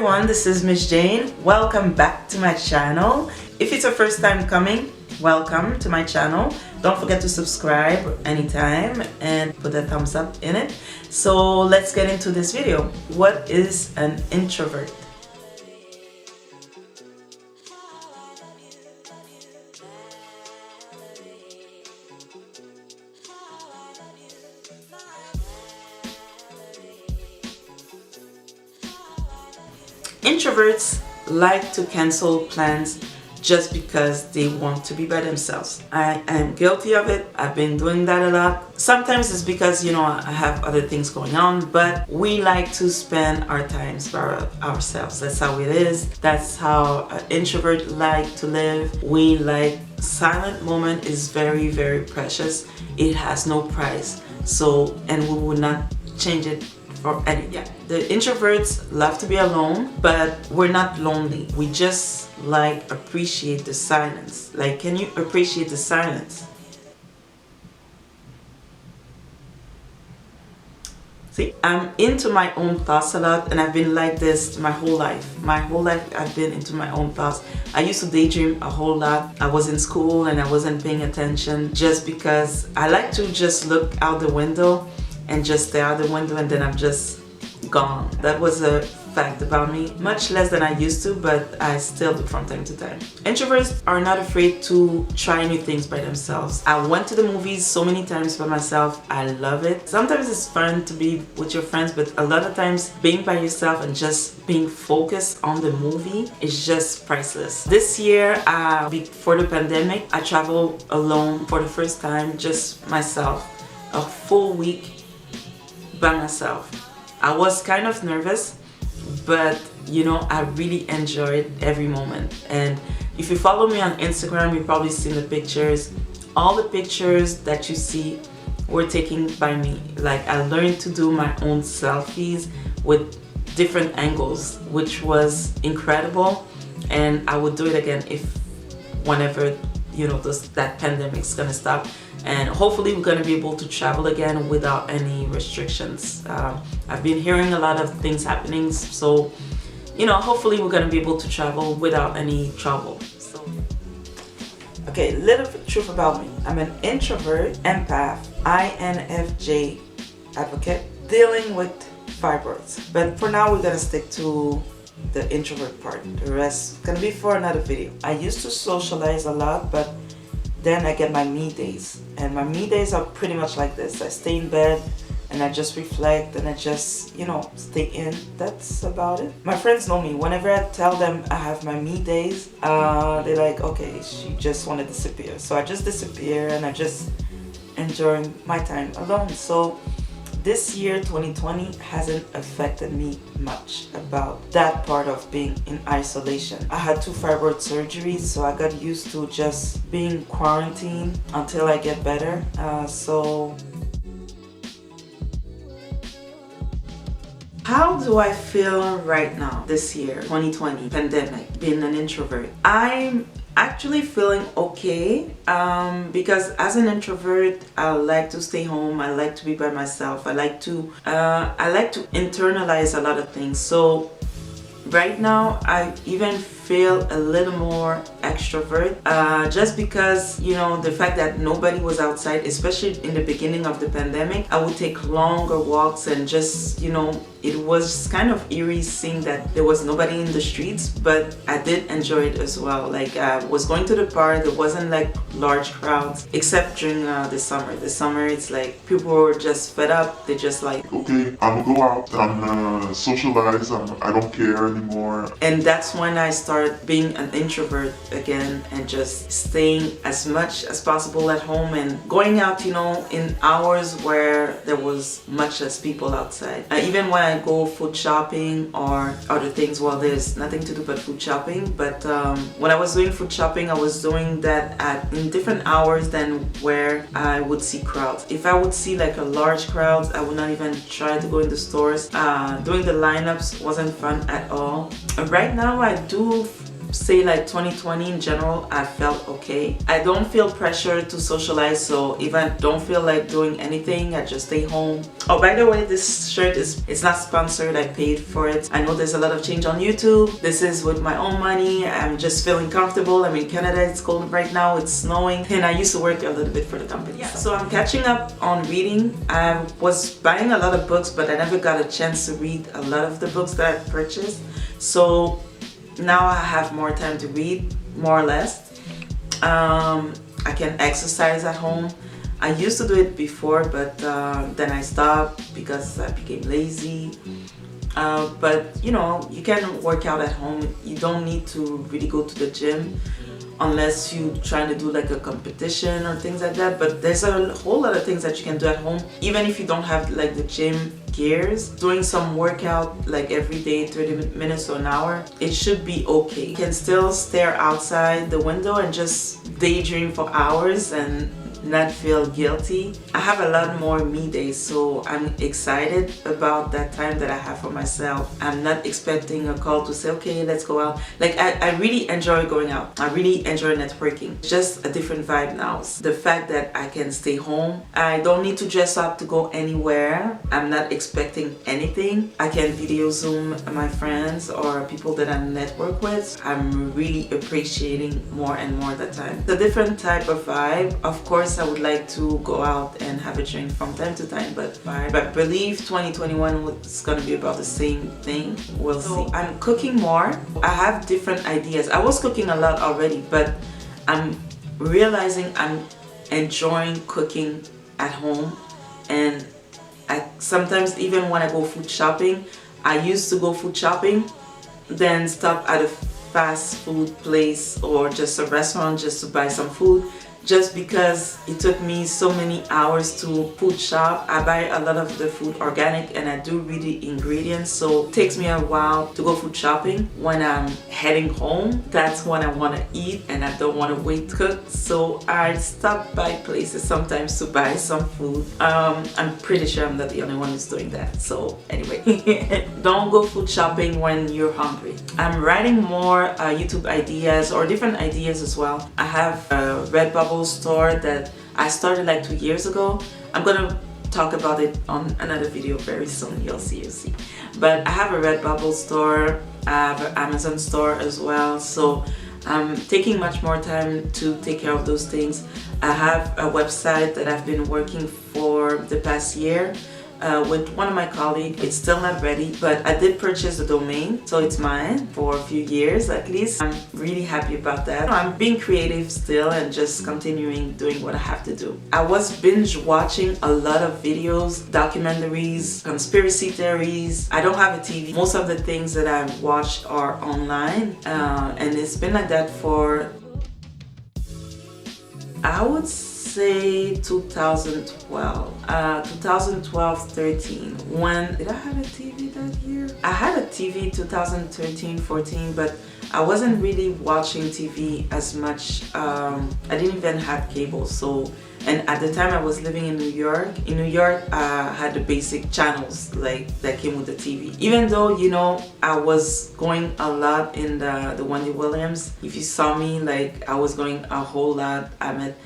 everyone, this is Miss Jane. Welcome back to my channel. If it's your first time coming, welcome to my channel. Don't forget to subscribe anytime and put a thumbs up in it. So let's get into this video. What is an introvert? Introverts like to cancel plans just because they want to be by themselves. I am guilty of it. I've been doing that a lot. Sometimes it's because, I have other things going on, but we like to spend our times by ourselves. That's how it is. That's how an introvert like to live. We like silent moment is very, very precious. It has no price. So, and we will not change it. The introverts love to be alone, but we're not lonely. We just appreciate the silence. Can you appreciate the silence? See, I'm into my own thoughts a lot, and I've been like this my whole life. My whole life I've been into my own thoughts. I used to daydream a whole lot. I was in school and I wasn't paying attention just because I like to just look out the window and just stare out the window, and then I'm just gone. That was a fact about me. Much less than I used to, but I still do from time to time. Introverts are not afraid to try new things by themselves. I went to the movies so many times by myself. I love it. Sometimes it's fun to be with your friends, but a lot of times being by yourself and just being focused on the movie is just priceless. This year, before the pandemic, I traveled alone for the first time, just myself, a full week by myself. I was kind of nervous, but I really enjoyed every moment. And if you follow me on Instagram, you've probably seen the pictures. All the pictures that you see were taken by me. I learned to do my own selfies with different angles, which was incredible. And I would do it again whenever that pandemic's gonna stop, and hopefully we're gonna be able to travel again without any restrictions. I've been hearing a lot of things happening, so hopefully we're gonna be able to travel without any trouble. So, okay, little truth about me. I'm an introvert, empath, INFJ advocate, dealing with fibroids. But for now, we're gonna stick to the introvert part. The rest is gonna be for another video. I used to socialize a lot, but then I get my me days, and my me days are pretty much like this. I stay in bed and I just reflect and I just stay in. That's about it. My friends know me. Whenever I tell them I have my me days, they're like, okay, she just want to disappear. So I just disappear and I just enjoy my time alone. So this year, 2020, hasn't affected me much about that part of being in isolation. I had 2 fibroid surgeries, so I got used to just being quarantined until I get better. How do I feel right now, this year, 2020, pandemic, being an introvert? I'm actually feeling okay, because as an introvert, I like to stay home. I like to be by myself. I like to internalize a lot of things. So right now, I even feel a little more extrovert, just because the fact that nobody was outside, especially in the beginning of the pandemic. I would take longer walks and just it was kind of eerie seeing that there was nobody in the streets, but I did enjoy it as well. I was going to the park. There wasn't large crowds, except during the summer. The summer, it's people were just fed up. They just okay, I'm gonna go out, I'm gonna socialize, I don't care anymore. And that's when I started being an introvert again and just staying as much as possible at home and going out, in hours where there was much less people outside. Even when I go food shopping or other things, well, there's nothing to do but food shopping, but when I was doing food shopping, I was doing that in different hours than where I would see crowds. If I would see a large crowd, I would not even try to go in the stores. Doing the lineups wasn't fun at all. Right now, I do say like 2020 in general, I felt okay. I don't feel pressure to socialize, so if I don't feel like doing anything, I just stay home. Oh, by the way, this shirt it's not sponsored, I paid for it. I know there's a lot of change on YouTube. This is with my own money. I'm just feeling comfortable. I'm in Canada, it's cold right now, it's snowing, and I used to work a little bit for the company. Yeah. So I'm catching up on reading. I was buying a lot of books, but I never got a chance to read a lot of the books that I purchased. So now I have more time to read, more or less. I can exercise at home. I used to do it before, but then I stopped because I became lazy. But you know, you can work out at home. You don't need to really go to the gym unless you're trying to do like a competition or things like that. But there's a whole lot of things that you can do at home, even if you don't have like the gym gears. Doing some workout like every day, 30 minutes to an hour, it should be okay. You can still stare outside the window and just daydream for hours and not feel guilty. I have a lot more me days, so I'm excited about that time that I have for myself. I'm not expecting a call to say, okay, let's go out. Like I really enjoy going out. I really enjoy networking. It's just a different vibe now. The fact that I can stay home, I don't need to dress up to go anywhere. I'm not expecting anything. I can video Zoom my friends or people that I network with. I'm really appreciating more and more that time. The different type of vibe. Of course, I would like to go out and have a drink from time to time, but I believe 2021 is going to be about the same thing. We'll see. I'm cooking more. I have different ideas. I was cooking a lot already, but I'm realizing I'm enjoying cooking at home. And I sometimes, even when I go food shopping, I used to go food shopping, then stop at a fast food place or just a restaurant just to buy some food. Just because it took me so many hours to food shop. I buy a lot of the food organic and I do read the ingredients, so it takes me a while to go food shopping. When I'm heading home, that's when I want to eat and I don't want to wait to cook, so I stop by places sometimes to buy some food. I'm pretty sure I'm not the only one who's doing that, so anyway. Don't go food shopping when you're hungry. I'm writing more YouTube ideas or different ideas as well. I have a Redbubble store that I started like 2 years ago. I'm gonna talk about it on another video very soon. You'll see. But I have a Redbubble store. I have an Amazon store as well. So I'm taking much more time to take care of those things. I have a website that I've been working for the past year with one of my colleagues. It's still not ready, but I did purchase the domain, so it's mine for a few years at least. I'm really happy about that. I'm being creative still and just continuing doing what I have to do. I was binge watching a lot of videos, documentaries, conspiracy theories. I don't have a TV. Most of the things that I've watched are online, and it's been like that for, I would say 2012, 2012-13. When did I have a TV that year? I had a TV 2013-14, but I wasn't really watching TV as much. I didn't even have cable, so. And at the time I was living in New York. In New York, I had the basic channels like that came with the TV. Even though, you know, I was going a lot in the Wendy Williams. If you saw me, like I was going a whole lot. I met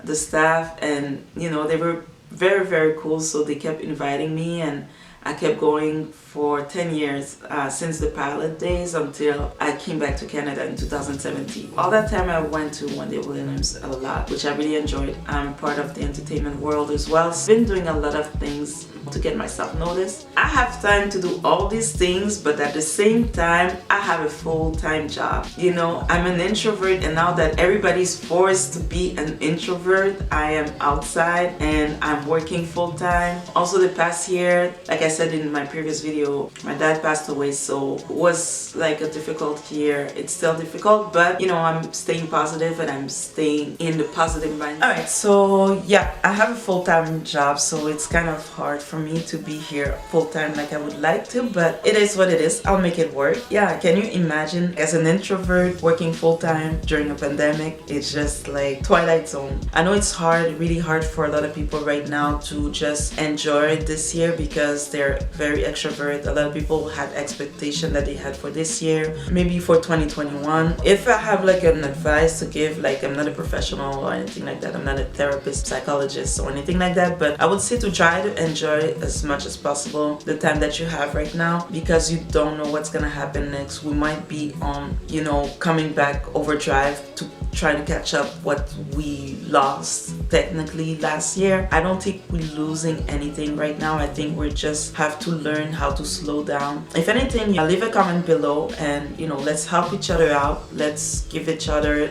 the staff, and you know, they were very, very cool. So they kept inviting me, and I kept going for 10 years since the pilot days until I came back to Canada in 2017. All that time I went to Wendy Williams a lot, which I really enjoyed. I'm part of the entertainment world as well. I've been doing a lot of things to get myself noticed. I have time to do all these things, but at the same time, I have a full-time job. You know, I'm an introvert, and now that everybody's forced to be an introvert, I am outside and I'm working full-time. Also, the past year, like I said in my previous video, my dad passed away, so it was like a difficult year. It's still difficult, but you know, I'm staying positive and I'm staying in the positive mind. Alright, so yeah, I have a full-time job, so it's kind of hard for for me to be here full-time like I would like to, but it is what it is. I'll make it work. Yeah, can you imagine as an introvert working full-time during a pandemic? It's just like Twilight Zone. I know it's hard, really hard for a lot of people right now to just enjoy this year because they're very extrovert. A lot of people had expectation that they had for this year, maybe for 2021. If I have like an advice to give, like I'm not a professional or anything like that, I'm not a therapist, psychologist or anything like that, but I would say to try to enjoy as much as possible the time that you have right now, because you don't know what's gonna happen next. We might be on, you know, coming back overdrive to try to catch up what we lost technically last year. I don't think we're losing anything right now. I think we just have to learn how to slow down. If anything, leave a comment below and, you know, let's help each other out. Let's give each other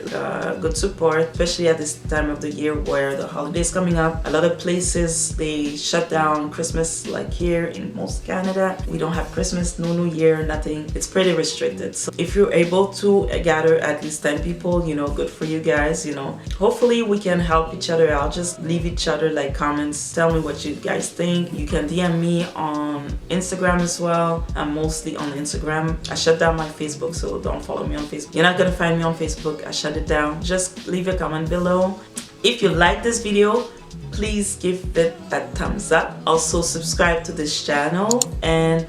good support, especially at this time of the year where the holidays coming up. A lot of places, they shut down Christmas, like here in most Canada. We don't have Christmas, no New Year, nothing. It's pretty restricted. So if you're able to gather at least 10 people, you know, good for you guys, you know. Hopefully we can help each other out. Just leave each other like comments, tell me what you guys think. You can DM me on Instagram as well. I'm mostly on Instagram. I shut down my Facebook, so don't follow me on Facebook. You're not gonna find me on Facebook. I shut it down. Just leave a comment below. If you like this video, please give it a thumbs up. Also subscribe to this channel and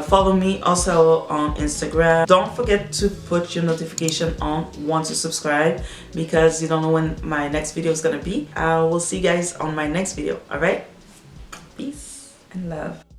follow me also on Instagram. Don't forget to put your notification on once you subscribe, because you don't know when my next video is gonna be. I will see you guys on my next video. All right, peace and love.